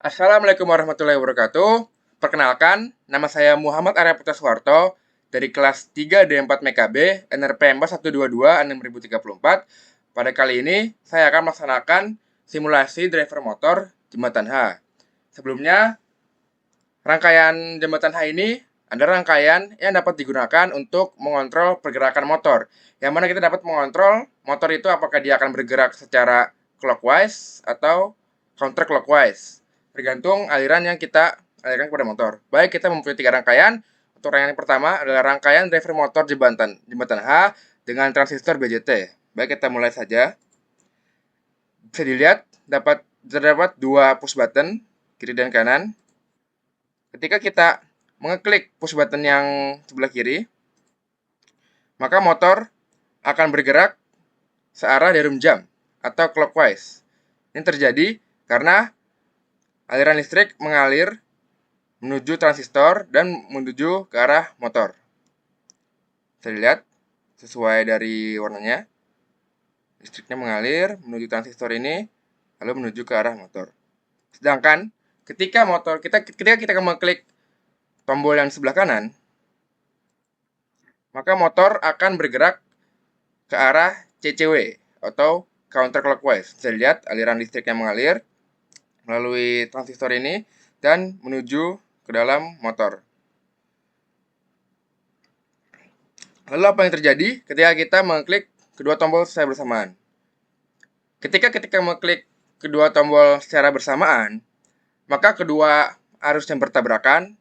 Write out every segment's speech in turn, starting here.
Assalamualaikum warahmatullahi wabarakatuh. Perkenalkan, nama saya Muhammad Arya Putra Suharto dari kelas 3D4 MKB NRPM 122-6034. Pada kali ini, saya akan melaksanakan simulasi driver motor jembatan H. Sebelumnya, rangkaian jembatan H ini adalah rangkaian yang dapat digunakan untuk mengontrol pergerakan motor. Yang mana kita dapat mengontrol motor itu apakah dia akan bergerak secara clockwise atau counterclockwise, tergantung aliran yang kita alirkan kepada motor. Baik, kita mempunyai 3 rangkaian. Untuk rangkaian yang pertama adalah rangkaian driver motor jembatan H dengan transistor BJT. Baik, kita mulai saja. Bisa dilihat terdapat 2 push button kiri dan kanan. Ketika kita mengeklik push button yang sebelah kiri, maka motor akan bergerak searah jarum jam atau clockwise. Ini terjadi karena aliran listrik mengalir menuju transistor dan menuju ke arah motor. Bisa dilihat sesuai dari warnanya. Listriknya mengalir menuju transistor ini lalu menuju ke arah motor. Sedangkan ketika kita mengklik tombol yang sebelah kanan, maka motor akan bergerak ke arah CCW atau counterclockwise. Bisa dilihat aliran listrik yang mengalir melalui transistor ini dan menuju ke dalam motor. Lalu apa yang terjadi ketika kita mengklik kedua tombol secara bersamaan? Ketika mengklik kedua tombol secara bersamaan, maka kedua arus yang bertabrakan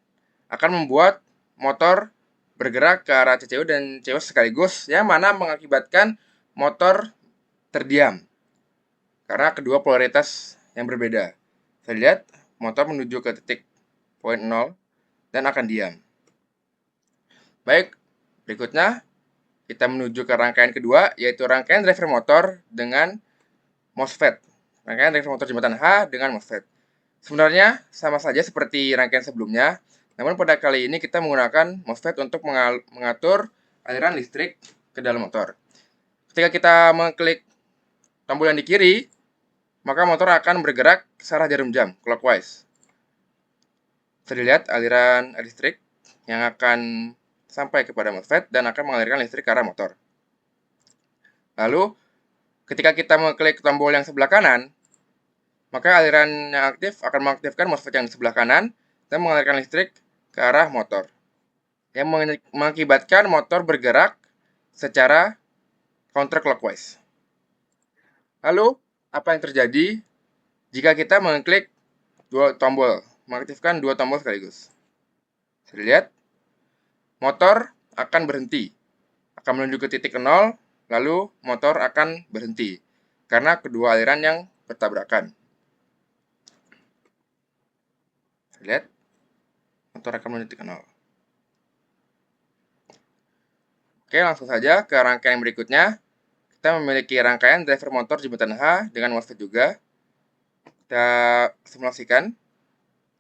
akan membuat motor bergerak ke arah CCW dan CW sekaligus, yang mana mengakibatkan motor terdiam karena kedua polaritas yang berbeda. Saya lihat motor menuju ke titik poin 0 dan akan diam. Baik, berikutnya kita menuju ke rangkaian kedua, yaitu rangkaian driver motor dengan MOSFET. Rangkaian driver motor jembatan H dengan MOSFET. Sebenarnya sama saja seperti rangkaian sebelumnya, namun pada kali ini kita menggunakan MOSFET untuk mengatur aliran listrik ke dalam motor. Ketika kita mengklik tombol yang di kiri, maka motor akan bergerak ke arah jarum jam, clockwise. Bisa dilihat aliran listrik yang akan sampai kepada MOSFET dan akan mengalirkan listrik ke arah motor. Lalu, ketika kita mengklik tombol yang sebelah kanan, maka aliran yang aktif akan mengaktifkan MOSFET yang di sebelah kanan dan mengalirkan listrik ke arah motor, yang mengakibatkan motor bergerak secara counterclockwise. Lalu, apa yang terjadi jika kita mengklik mengaktifkan dua tombol sekaligus? Bisa dilihat, motor akan berhenti, akan menuju ke titik 0, lalu motor akan berhenti karena kedua aliran yang bertabrakan. Lihat, motor akan menuju titik 0. Oke, langsung saja ke rangkaian berikutnya. Kita memiliki rangkaian driver motor jembatan H dengan MOSFET juga. Kita simulasikan.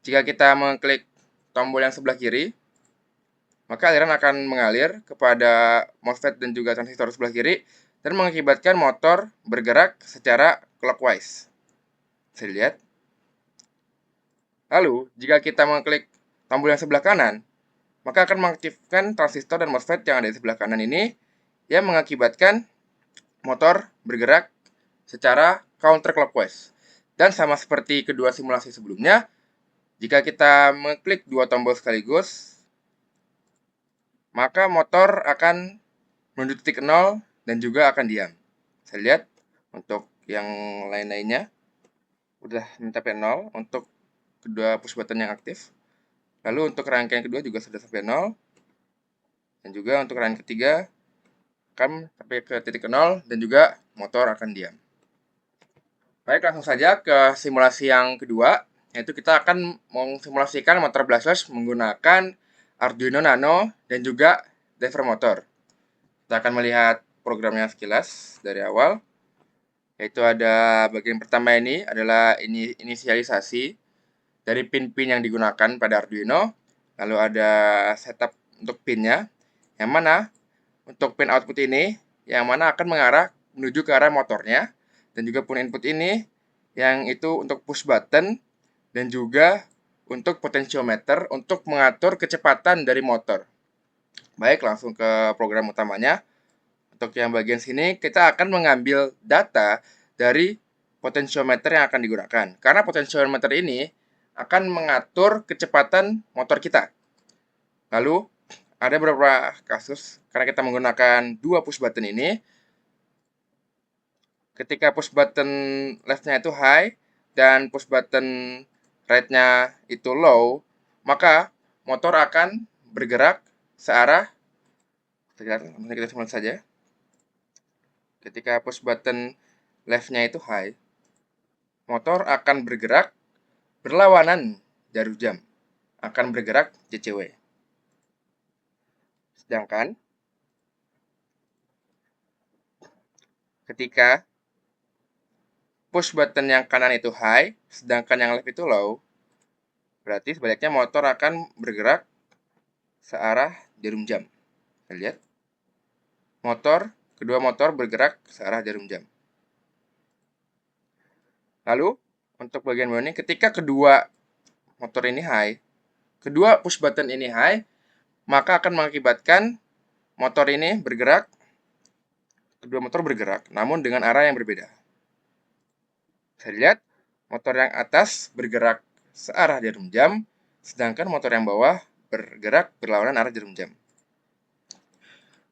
Jika kita mengklik tombol yang sebelah kiri, maka aliran akan mengalir kepada MOSFET dan juga transistor sebelah kiri dan mengakibatkan motor bergerak secara clockwise. Bisa dilihat. Lalu, jika kita mengklik tombol yang sebelah kanan, maka akan mengaktifkan transistor dan MOSFET yang ada di sebelah kanan ini, yang mengakibatkan motor bergerak secara counterclockwise. Dan sama seperti kedua simulasi sebelumnya, jika kita mengklik dua tombol sekaligus, maka motor akan menuju titik 0 dan juga akan diam. Saya lihat untuk yang lain-lainnya udah mencapai 0 untuk kedua push button yang aktif. Lalu untuk rangkaian kedua juga sudah sampai 0. Dan juga untuk rangkaian ketiga akan sampai ke titik 0 dan juga motor akan diam. Baik, langsung saja ke simulasi yang kedua, yaitu kita akan memsimulasikan motor brushless menggunakan Arduino Nano dan juga driver motor. Kita akan melihat programnya sekilas dari awal, yaitu ada bagian pertama ini adalah inisialisasi dari pin-pin yang digunakan pada Arduino. Lalu ada setup untuk pinnya, yang mana untuk pin output ini yang mana akan mengarah menuju ke arah motornya, dan juga pin input ini yang itu untuk push button dan juga untuk potentiometer untuk mengatur kecepatan dari motor. Baik, langsung ke program utamanya. Untuk yang bagian sini, kita akan mengambil data dari potentiometer yang akan digunakan. Karena potentiometer ini akan mengatur kecepatan motor kita. Lalu, ada beberapa kasus, karena kita menggunakan dua push button ini. Ketika push button left-nya itu high, dan push button right-nya itu low, maka motor akan bergerak searah. Kita simulasi saja. Ketika push button left-nya itu high, motor akan bergerak berlawanan jarum jam, akan bergerak JCW. Sedangkan ketika push button yang kanan itu high, sedangkan yang left itu low, berarti sebaliknya motor akan bergerak searah jarum jam. Kita lihat. Kedua motor bergerak searah jarum jam. Lalu, untuk bagian bawah ini, ketika kedua motor ini high, kedua push button ini high, maka akan mengakibatkan motor ini bergerak, kedua motor bergerak, namun dengan arah yang berbeda. Bisa dilihat, motor yang atas bergerak searah jarum jam, sedangkan motor yang bawah bergerak berlawanan arah jarum jam.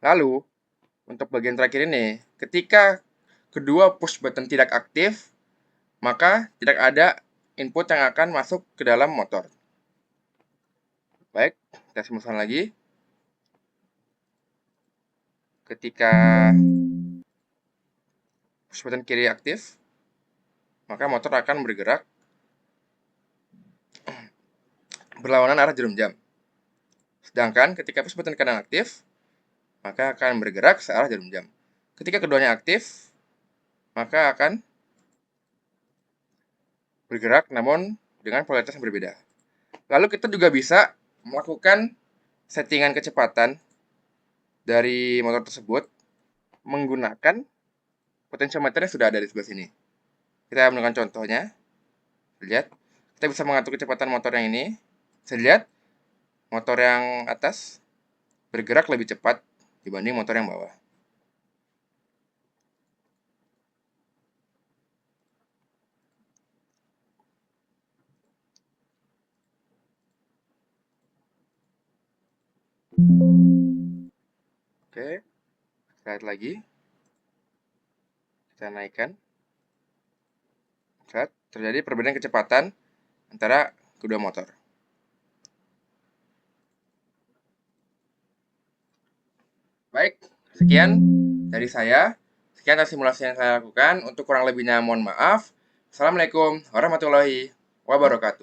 Lalu, untuk bagian terakhir ini, ketika kedua push button tidak aktif, maka tidak ada input yang akan masuk ke dalam motor. Baik, kita simulasikan lagi. Ketika push button kiri aktif, maka motor akan bergerak berlawanan arah jarum jam. Sedangkan ketika push button kanan aktif, maka akan bergerak searah jarum jam. Ketika keduanya aktif, maka akan bergerak namun dengan polaritas yang berbeda. Lalu kita juga bisa melakukan settingan kecepatan dari motor tersebut menggunakan potentiometer yang sudah ada di sebelah sini. Kita menggunakan contohnya. Lihat, kita bisa mengatur kecepatan motor yang ini. Bisa dilihat, motor yang atas bergerak lebih cepat dibanding motor yang bawah. Oke, kita lihat lagi. Kita naikkan. Lihat, terjadi perbedaan kecepatan antara kedua motor. Baik, sekian dari saya. Sekian atas simulasi yang saya lakukan. Untuk kurang lebihnya mohon maaf. Assalamualaikum warahmatullahi wabarakatuh.